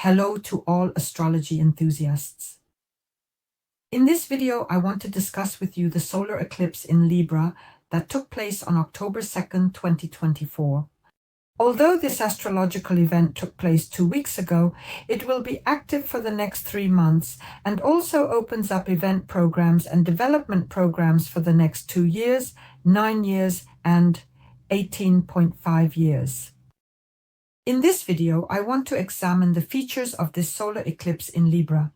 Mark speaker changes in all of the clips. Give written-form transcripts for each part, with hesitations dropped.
Speaker 1: Hello to all astrology enthusiasts. In this video, I want to discuss with you the solar eclipse in Libra that took place on October 2nd, 2024. Although this astrological event took place 2 weeks ago, it will be active for the next 3 months and also opens up event programs and development programs for the next 2 years, 9 years, and 18.5 years. In this video, I want to examine the features of this solar eclipse in Libra,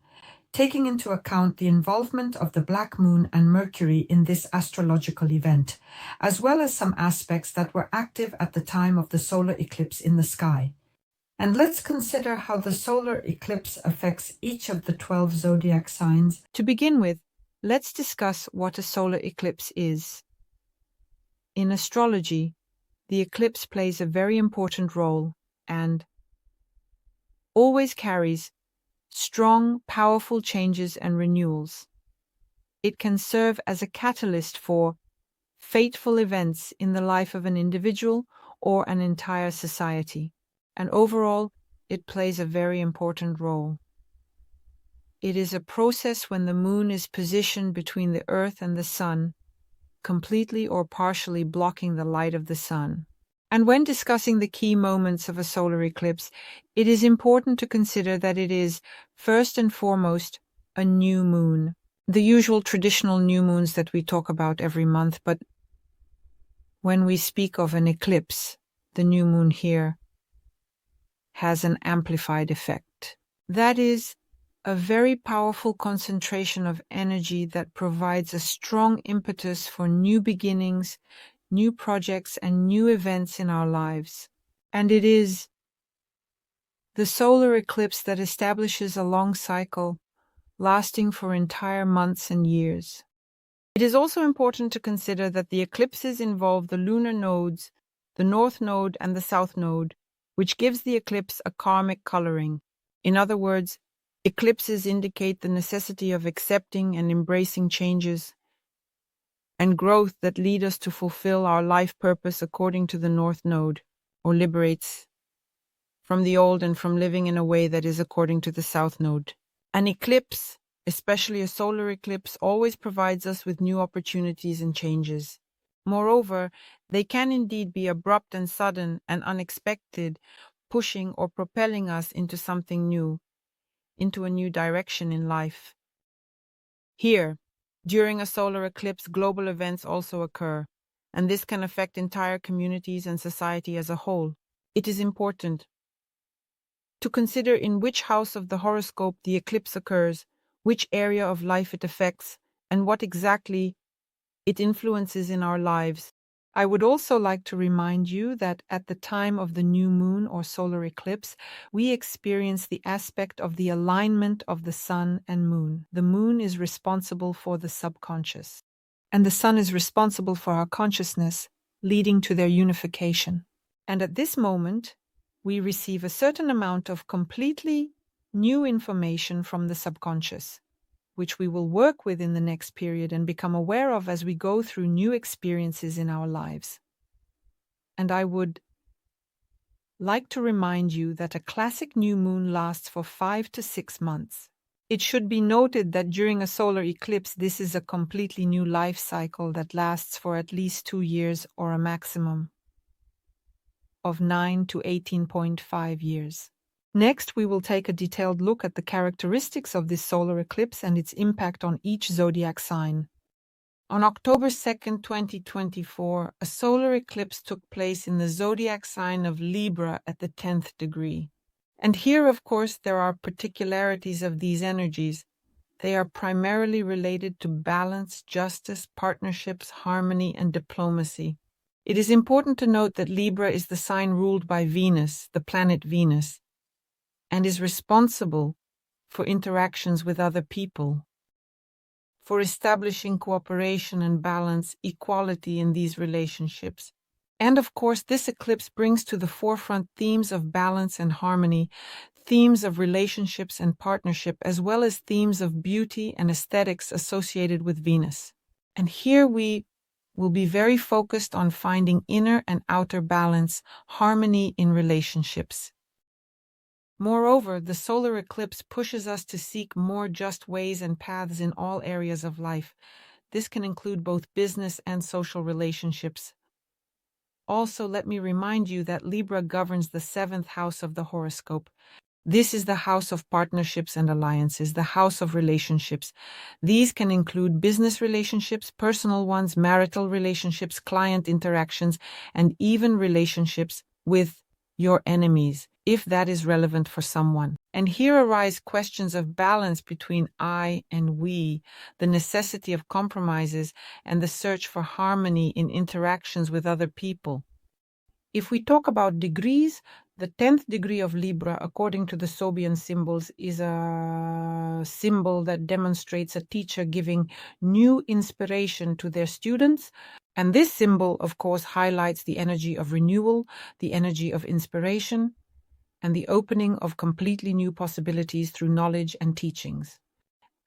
Speaker 1: taking into account the involvement of the Black Moon and Mercury in this astrological event, as well as some aspects that were active at the time of the solar eclipse in the sky. And let's consider how the solar eclipse affects each of the 12 zodiac signs.
Speaker 2: To begin with, let's discuss what a solar eclipse is. In astrology, the eclipse plays a very important role and always carries strong, powerful changes and renewals. It can serve as a catalyst for fateful events in the life of an individual or an entire society, and overall, it plays a very important role. It is a process when the moon is positioned between the earth and the sun, completely or partially blocking the light of the sun. And when discussing the key moments of a solar eclipse, it is important to consider that it is, first and foremost, a new moon. The usual traditional new moons that we talk about every month, but when we speak of an eclipse, the new moon here has an amplified effect. That is, a very powerful concentration of energy that provides a strong impetus for new beginnings, new projects, and new events in our lives. And it is the solar eclipse that establishes a long cycle lasting for entire months and years. It is also important to consider that the eclipses involve the lunar nodes, the North Node and the South Node, which gives the eclipse a karmic coloring. In other words, eclipses indicate the necessity of accepting and embracing changes and growth that lead us to fulfill our life purpose according to the North Node, or liberates from the old and from living in a way that is according to the South Node. An eclipse, especially a solar eclipse, always provides us with new opportunities and changes. Moreover, they can indeed be abrupt and sudden and unexpected, pushing or propelling us into something new, into a new direction in life. Here, during a solar eclipse, global events also occur, and this can affect entire communities and society as a whole. It is important to consider in which house of the horoscope the eclipse occurs, which area of life it affects, and what exactly it influences in our lives. I would also like to remind you that at the time of the new moon or solar eclipse, we experience the aspect of the alignment of the sun and moon. The moon is responsible for the subconscious, and the sun is responsible for our consciousness, leading to their unification. And at this moment, we receive a certain amount of completely new information from the subconscious, which we will work with in the next period and become aware of as we go through new experiences in our lives. And I would like to remind you that a classic new moon lasts for 5 to 6 months. It should be noted that during a solar eclipse, this is a completely new life cycle that lasts for at least 2 years or a maximum of 9 to 18.5 years. Next, we will take a detailed look at the characteristics of this solar eclipse and its impact on each zodiac sign. On October 2nd, 2024, a solar eclipse took place in the zodiac sign of Libra at the 10th degree. And here, of course, there are particularities of these energies. They are primarily related to balance, justice, partnerships, harmony, and diplomacy. It is important to note that Libra is the sign ruled by Venus, the planet Venus, and is responsible for interactions with other people, for establishing cooperation and balance, equality in these relationships. And of course, this eclipse brings to the forefront themes of balance and harmony, themes of relationships and partnership, as well as themes of beauty and aesthetics associated with Venus. And here we will be very focused on finding inner and outer balance, harmony in relationships. Moreover, the solar eclipse pushes us to seek more just ways and paths in all areas of life. This can include both business and social relationships. Also, let me remind you that Libra governs the 7th house of the horoscope. This is the house of partnerships and alliances, the house of relationships. These can include business relationships, personal ones, marital relationships, client interactions, and even relationships with your enemies, if that is relevant for someone. And here arise questions of balance between I and we, the necessity of compromises, and the search for harmony in interactions with other people. If we talk about degrees, the 10th degree of Libra, according to the Sobian symbols, is a symbol that demonstrates a teacher giving new inspiration to their students. And this symbol, of course, highlights the energy of renewal, the energy of inspiration, and the opening of completely new possibilities through knowledge and teachings.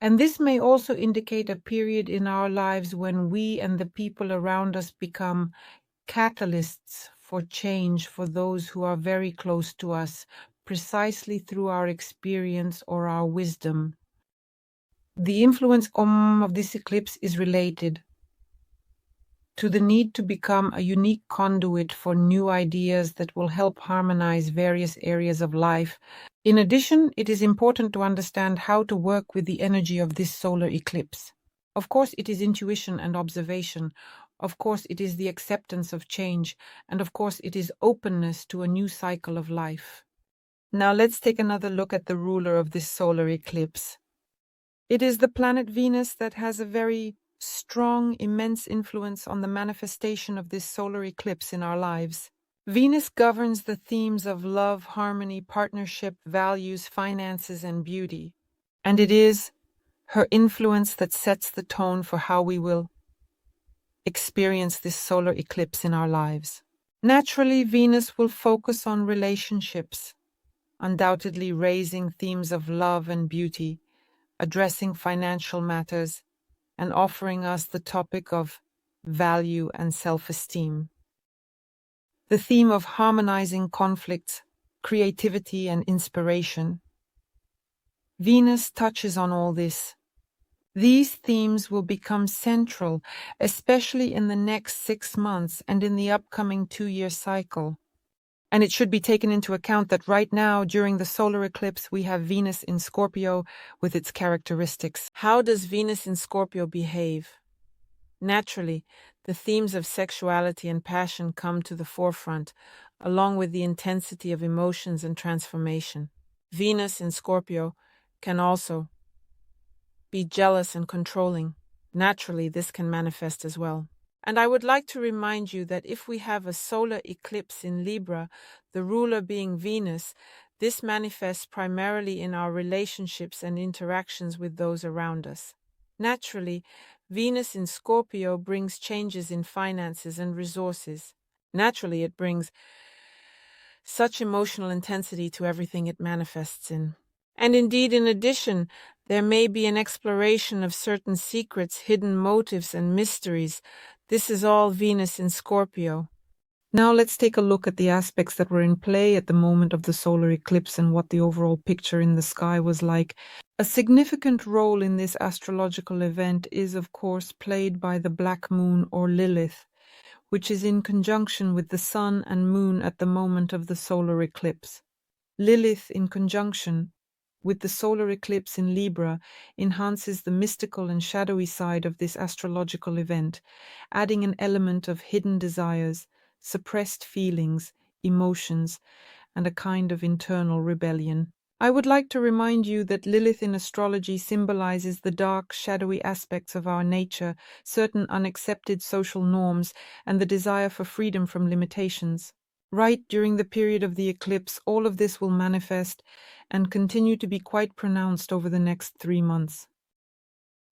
Speaker 2: And this may also indicate a period in our lives when we and the people around us become catalysts for change for those who are very close to us, precisely through our experience or our wisdom. The influence of this eclipse is related to the need to become a unique conduit for new ideas that will help harmonize various areas of life. In addition, it is important to understand how to work with the energy of this solar eclipse. Of course, it is intuition and observation. Of course, it is the acceptance of change. And of course, it is openness to a new cycle of life. Now let's take another look at the ruler of this solar eclipse. It is the planet Venus that has a very strong, immense influence on the manifestation of this solar eclipse in our lives. Venus governs the themes of love, harmony, partnership, values, finances, and beauty. And it is her influence that sets the tone for how we will experience this solar eclipse in our lives. Naturally, Venus will focus on relationships, undoubtedly raising themes of love and beauty, addressing financial matters, and offering us the topic of value and self-esteem. The theme of harmonizing conflicts, creativity, and inspiration. Venus touches on all this. These themes will become central, especially in the next 6 months and in the upcoming 2-year cycle. And it should be taken into account that right now, during the solar eclipse, we have Venus in Scorpio with its characteristics. How does Venus in Scorpio behave? Naturally, the themes of sexuality and passion come to the forefront, along with the intensity of emotions and transformation. Venus in Scorpio can also be jealous and controlling. Naturally, this can manifest as well. And I would like to remind you that if we have a solar eclipse in Libra, the ruler being Venus, this manifests primarily in our relationships and interactions with those around us. Naturally, Venus in Scorpio brings changes in finances and resources. Naturally, it brings such emotional intensity to everything it manifests in. And indeed, in addition, there may be an exploration of certain secrets, hidden motives, and mysteries. This is all Venus in Scorpio. Now let's take a look at the aspects that were in play at the moment of the solar eclipse and what the overall picture in the sky was like. A significant role in this astrological event is, of course, played by the Black Moon or Lilith, which is in conjunction with the Sun and Moon at the moment of the solar eclipse. Lilith in conjunction with the solar eclipse in Libra enhances the mystical and shadowy side of this astrological event, adding an element of hidden desires, suppressed feelings, emotions, and a kind of internal rebellion. I would like to remind you that Lilith in astrology symbolizes the dark, shadowy aspects of our nature, certain unaccepted social norms, and the desire for freedom from limitations. Right during the period of the eclipse, all of this will manifest and continue to be quite pronounced over the next 3 months.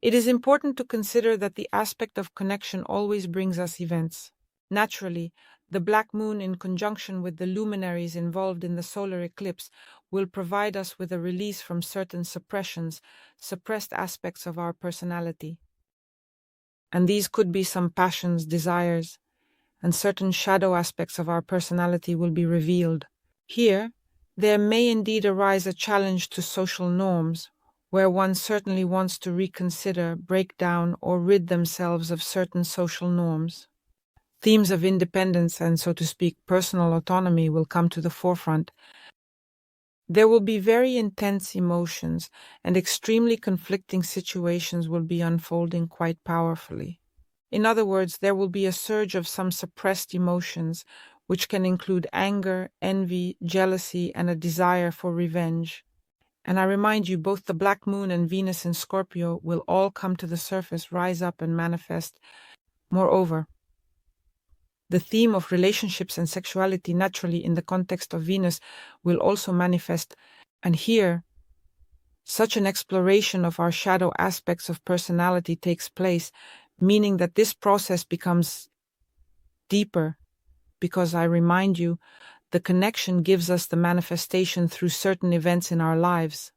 Speaker 2: It is important to consider that the aspect of connection always brings us events. Naturally, the Black Moon in conjunction with the luminaries involved in the solar eclipse will provide us with a release from certain suppressed aspects of our personality. And these could be some passions, desires, and certain shadow aspects of our personality will be revealed. Here, There may indeed arise a challenge to social norms, where one certainly wants to reconsider, break down, or rid themselves of certain social norms. Themes of independence and, so to speak, personal autonomy will come to the forefront. There will be very intense emotions, and extremely conflicting situations will be unfolding quite powerfully. In other words, there will be a surge of some suppressed emotions, which can include anger, envy, jealousy, and a desire for revenge. And I remind you, both the Black Moon and Venus in Scorpio will all come to the surface, rise up, and manifest. Moreover, the theme of relationships and sexuality naturally in the context of Venus will also manifest, and here, such an exploration of our shadow aspects of personality takes place, meaning that this process becomes deeper, because I remind you, the connection gives us the manifestation through certain events in our lives.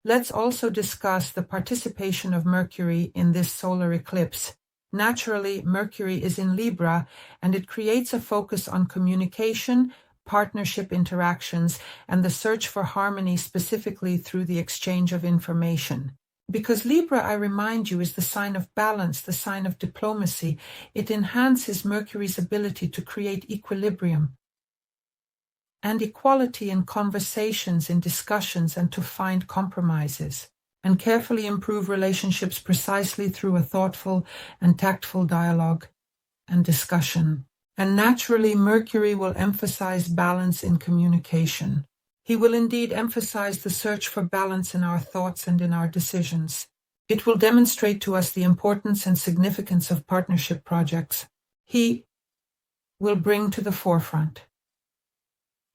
Speaker 1: Let's also discuss the participation of Mercury in this solar eclipse. Naturally, Mercury is in Libra, and it creates a focus on communication, partnership interactions, and the search for harmony specifically through the exchange of information. Because Libra, I remind you, is the sign of balance, the sign of diplomacy, it enhances Mercury's ability to create equilibrium and equality in conversations, in discussions, and to find compromises, and carefully improve relationships precisely through a thoughtful and tactful dialogue and discussion. And naturally, Mercury will emphasize balance in communication. He will indeed emphasize the search for balance in our thoughts and in our decisions. It will demonstrate to us the importance and significance of partnership projects. He will bring to the forefront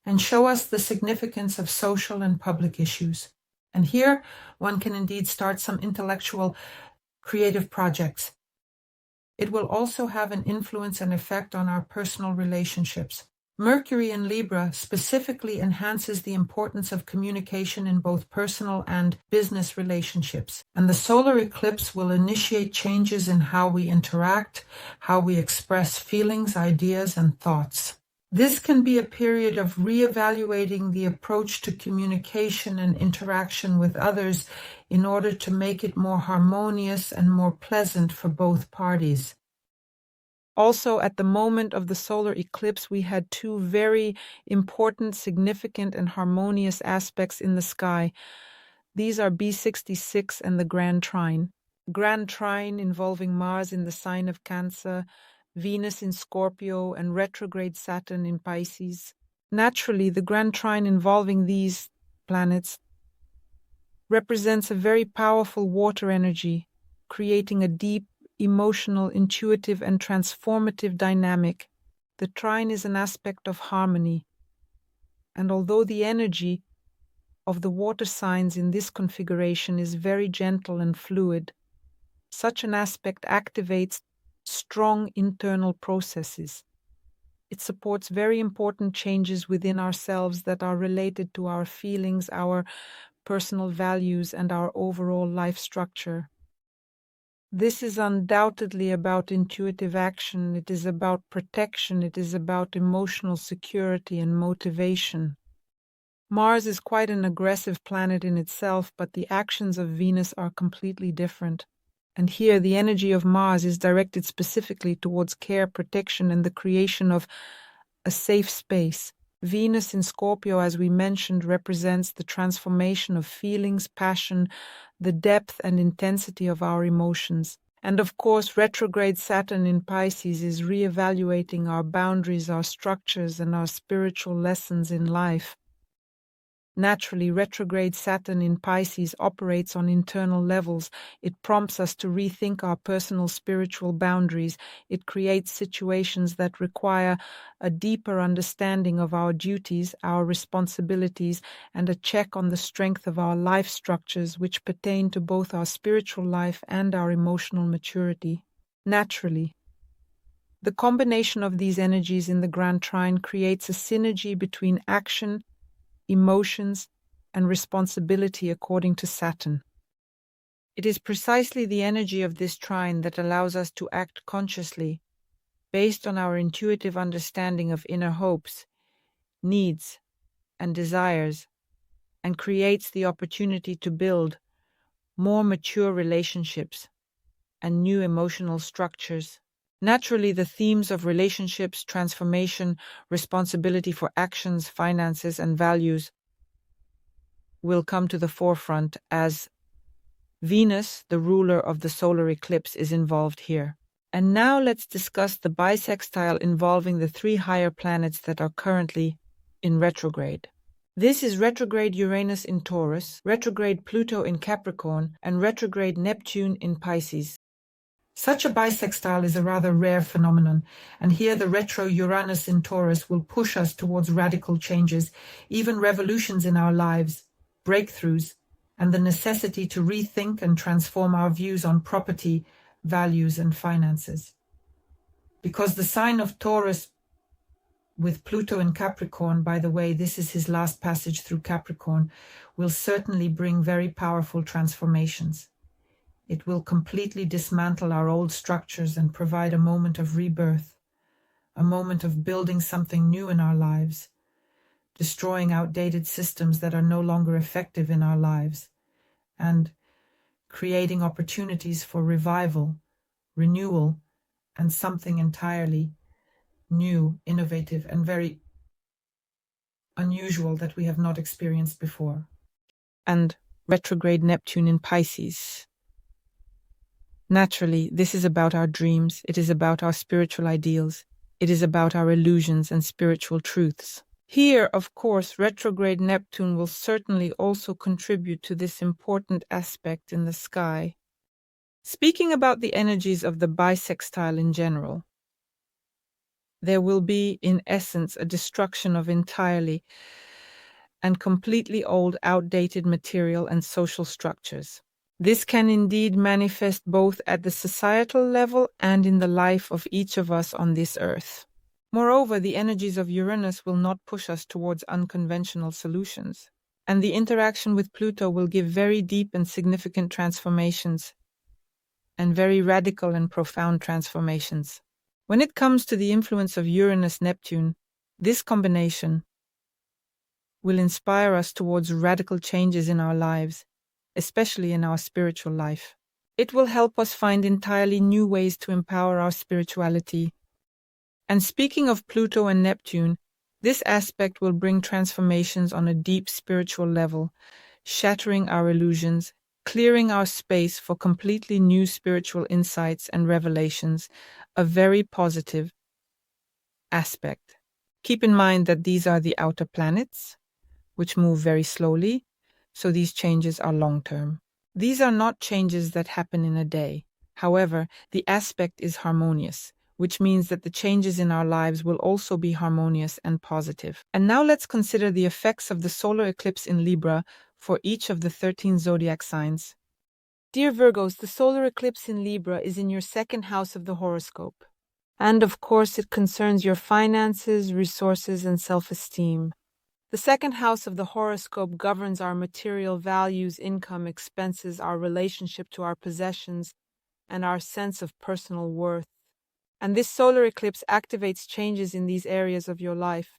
Speaker 1: and show us the significance of social and public issues. And here, one can indeed start some intellectual, creative projects. It will also have an influence and effect on our personal relationships. Mercury in Libra specifically enhances the importance of communication in both personal and business relationships. And the solar eclipse will initiate changes in how we interact, how we express feelings, ideas, and thoughts. This can be a period of reevaluating the approach to communication and interaction with others in order to make it more harmonious and more pleasant for both parties.
Speaker 2: Also, at the moment of the solar eclipse, we had two very important, significant, and harmonious aspects in the sky. These are B66 and the Grand Trine. Grand Trine involving Mars in the sign of Cancer, Venus in Scorpio, and retrograde Saturn in Pisces. Naturally, the Grand Trine involving these planets represents a very powerful water energy, creating a deep, emotional, intuitive, and transformative dynamic. The trine is an aspect of harmony, and although the energy of the water signs in this configuration is very gentle and fluid, such an aspect activates strong internal processes. It supports very important changes within ourselves that are related to our feelings, our personal values, and our overall life structure. This is undoubtedly about intuitive action. It is about protection. It is about emotional security and motivation. Mars is quite an aggressive planet in itself, but the actions of Venus are completely different. And here, the energy of Mars is directed specifically towards care, protection, and the creation of a safe space. Venus in Scorpio, as we mentioned, represents the transformation of feelings, passion, the depth and intensity of our emotions. And of course, retrograde Saturn in Pisces is re-evaluating our boundaries, our structures, and our spiritual lessons in life. Naturally, retrograde Saturn in Pisces operates on internal levels. It prompts us to rethink our personal spiritual boundaries. It creates situations that require a deeper understanding of our duties, our responsibilities, and a check on the strength of our life structures, which pertain to both our spiritual life and our emotional maturity. Naturally, the combination of these energies in the Grand Trine creates a synergy between action, emotions, and responsibility according to Saturn. It is precisely the energy of this trine that allows us to act consciously, based on our intuitive understanding of inner hopes, needs, and desires, and creates the opportunity to build more mature relationships and new emotional structures. Naturally, the themes of relationships, transformation, responsibility for actions, finances, and values will come to the forefront as Venus, the ruler of the solar eclipse, is involved here. And now let's discuss the bisextile involving the three higher planets that are currently in retrograde. This is retrograde Uranus in Taurus, retrograde Pluto in Capricorn, and retrograde Neptune in Pisces.
Speaker 1: Such a bisextile is a rather rare phenomenon, and here the retro Uranus in Taurus will push us towards radical changes, even revolutions in our lives, breakthroughs, and the necessity to rethink and transform our views on property, values, and finances. Because the sign of Taurus with Pluto in Capricorn, by the way, this is his last passage through Capricorn, will certainly bring very powerful transformations. It will completely dismantle our old structures and provide a moment of rebirth, a moment of building something new in our lives, destroying outdated systems that are no longer effective in our lives, and creating opportunities for revival, renewal, and something entirely new, innovative, and very unusual that we have not experienced before.
Speaker 2: And retrograde Neptune in Pisces. Naturally, this is about our dreams, it is about our spiritual ideals, it is about our illusions and spiritual truths. Here, of course, retrograde Neptune will certainly also contribute to this important aspect in the sky. Speaking about the energies of the bisextile in general, there will be, in essence, a destruction of entirely and completely old, outdated material and social structures. This can indeed manifest both at the societal level and in the life of each of us on this earth. Moreover, the energies of Uranus will not push us towards unconventional solutions, and the interaction with Pluto will give very deep and significant transformations, and very radical and profound transformations. When it comes to the influence of Uranus-Neptune, this combination will inspire us towards radical changes in our lives, especially in our spiritual life. It will help us find entirely new ways to empower our spirituality. And speaking of Pluto and Neptune, this aspect will bring transformations on a deep spiritual level, shattering our illusions, clearing our space for completely new spiritual insights and revelations, a very positive aspect. Keep in mind that these are the outer planets, which move very slowly, so these changes are long-term. These are not changes that happen in a day. However, the aspect is harmonious, which means that the changes in our lives will also be harmonious and positive. And now let's consider the effects of the solar eclipse in Libra for each of the 13 zodiac signs. Dear Virgos, the solar eclipse in Libra is in your second house of the horoscope. And of course, it concerns your finances, resources, and self-esteem. The second house of the horoscope governs our material values, income, expenses, our relationship to our possessions, and our sense of personal worth. And this solar eclipse activates changes in these areas of your life,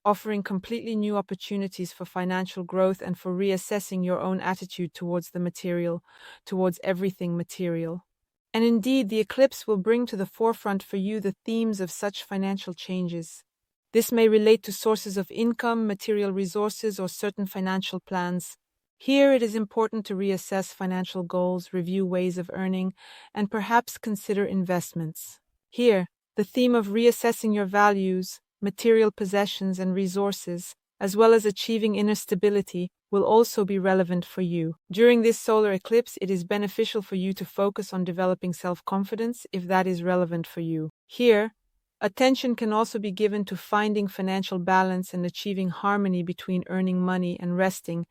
Speaker 2: offering completely new opportunities for financial growth and for reassessing your own attitude towards the material, towards everything material. And indeed, the eclipse will bring to the forefront for you the themes of such financial changes. This may relate to sources of income, material resources, or certain financial plans. Here, it is important to reassess financial goals, review ways of earning, and perhaps consider investments. Here, the theme of reassessing your values, material possessions, and resources, as well as achieving inner stability, will also be relevant for you. During this solar eclipse, it is beneficial for you to focus on developing self-confidence if that is relevant for you. Here, attention can also be given to finding financial balance and achieving harmony between earning money and resting,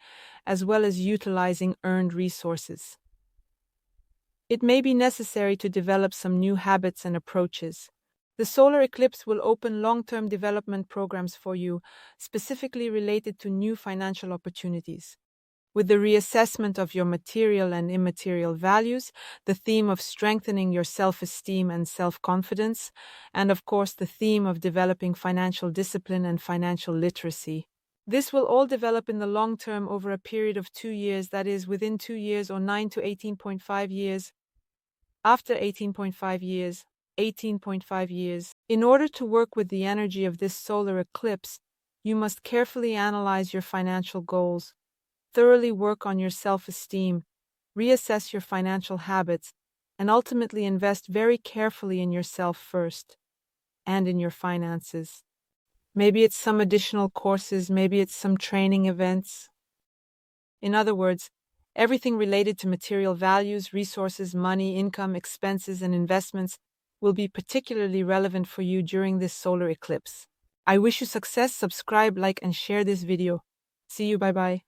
Speaker 2: as well as utilizing earned resources. It may be necessary to develop some new habits and approaches. The solar eclipse will open long-term development programs for you, specifically related to new financial opportunities. With the reassessment of your material and immaterial values, the theme of strengthening your self-esteem and self-confidence, and of course the theme of developing financial discipline and financial literacy. This will all develop in the long term over a period of 2 years, that is, within 2 years or 9 to 18.5 years, after 18.5 years, 18.5 years. In order to work with the energy of this solar eclipse, you must carefully analyze your financial goals, thoroughly work on your self-esteem, reassess your financial habits, and ultimately invest very carefully in yourself first and in your finances. Maybe it's some additional courses, maybe it's some training events. In other words, everything related to material values, resources, money, income, expenses, and investments will be particularly relevant for you during this solar eclipse. I wish you success. Subscribe, like, and share this video. See you. Bye-bye.